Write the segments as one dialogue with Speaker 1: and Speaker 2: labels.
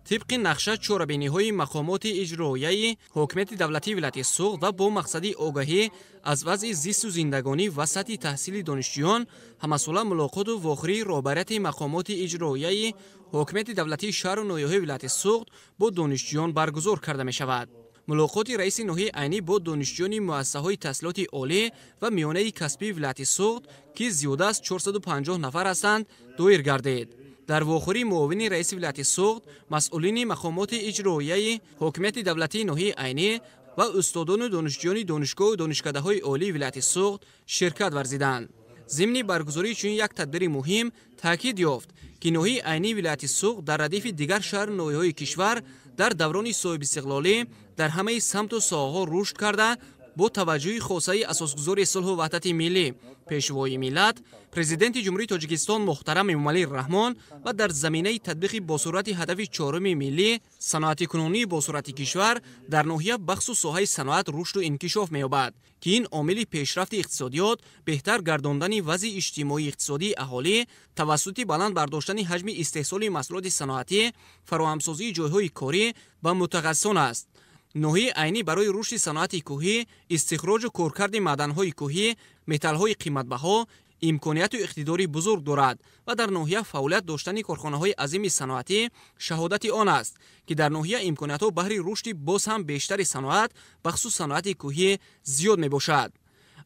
Speaker 1: طبق نقشه چاره‌بینی‌های مقامات اجرایی حکومت دولتی ولایت سوغد و با مقصد آگاهی از وضع زیست و زندگانی و سطح تحصیل دانشجویان همساله ملاقات و واخری رهبریت مقامات اجرایی حکومت دولتی شهر و ناحیه‌های ولایت سوغد با دانشجویان برگزار کرده می‌شود. ملاقات رئیس ناحیه عینی با دانشجویان مؤسسه‌های تحصیلات عالی و میانه کسبی ولایت سوغد که زیاده از 450 نفر هستند دایر گردید. در واخوری معاون رئیس ولایت سوغد، مسئولین مقامات اجرایی حکومت دولتی ناحیه عینی و استادان و دانشجویان دانشگاه و دانشکده‌های عالی ولایت سوغد شرکت ورزیدند. ضمن برگزاری چنین یک تدبیر مهم تاکید یافت که ناحیه عینی ولایت سوغد در ردیف دیگر شهر و ناحیه‌های کشور در دوران صاحب استقلالی در همه سمت و ساحه‌ها رشد کرده با توجه خاصه اساسگذار صلح و وحدت ملی پیشوای ملت پرزیدنت جمهوری تاجیکستان محترم امامعلی رحمان و در زمینه تطبیق با صورت هدف چهارم ملی صنعت کنونی با صورت کشور در ناحیه بخص و ساحه صنعت رشد و انکشاف می‌یابد که این عامل پیشرفت اقتصادیات بهتر گرداندن وضع اجتماعی اقتصادی اهالی توسط بلند برداشتن حجم استحصال محصولات صنعتی فراهمسازی جایهای کاری و متخصصان است. ناحیه عینی برای رشد صنعت کوهی، استخراج و کارکرد معدن‌های کوهی، متال‌های قیمت‌بها امکانیت و اقتداری بزرگ دارد و در ناحیه فعالیت داشتن کارخانه‌های عظیم صنعتی شهادت آن است که در ناحیه امکانیت‌ها بهره رشد باز هم بیشتر صنعت بخصوص صنعت کوهی زیاد میباشد.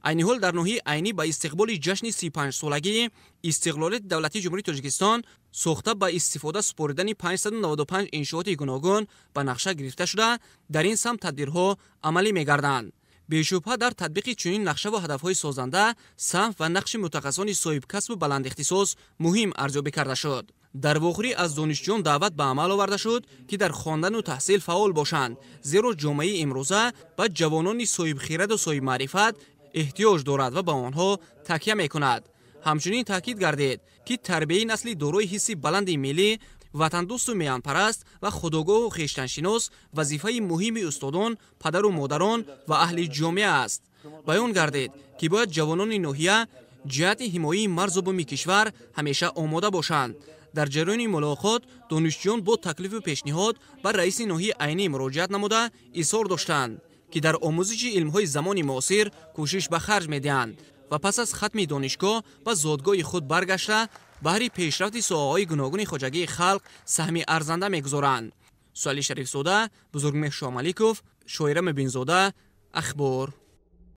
Speaker 1: عین حال در ناحیه عینی با استقبال جشن 35 سالگی استقلال دولتی جمهوری تاجیکستان ساخته با استفاده سپردن 595 انشاءات گوناگون به نقشه گرفته شده در این سمت تدبیرها عملی می‌گردند. بی‌شبهه در تطبیق چنین نقشه و هدف‌های سازنده سهم و نقش متخصصان صاحب کسب و بلند اختصاص مهم ارزیابی کرده شد. در واخری از دانشجویان دعوت به عمل آورده شد که در خواندن و تحصیل فعال باشند، زیرا جامعه امروزه به جوانان صاحب خرد و صاحب معرفت احتیاج دارد و به آنها تکیه می‌کند. همچنین تاکید گردید که تربیت نسل دارای حس بلند ملی، وطن دوست و میان پرست و خودآگاه و خویشتن‌شناس وظیفه مهم استادان، پدر و مادران و اهل جامعه است. بیان گردید که باید جوانان ناحیه جهت حمایت مرز و بوم کشور همیشه آماده باشند. در جریان ملاقات دانشجویان با تکلیف و پیشنهاد بر رئیس ناحیه عینی مراجعت نموده اصرار داشتند که در آموزش علم‌های زمان معاصر کوشش به خرج می‌دهند و پس از ختم دانشگاه به زادگاه خود برگشته بهر پیشرفت ساحه‌های گوناگون خواجگی خلق سهم ارزنده می‌گذارند. سوالی شریف زاده، بزرگمهر شامالیکوف، شایرم بنزاده، اخبار.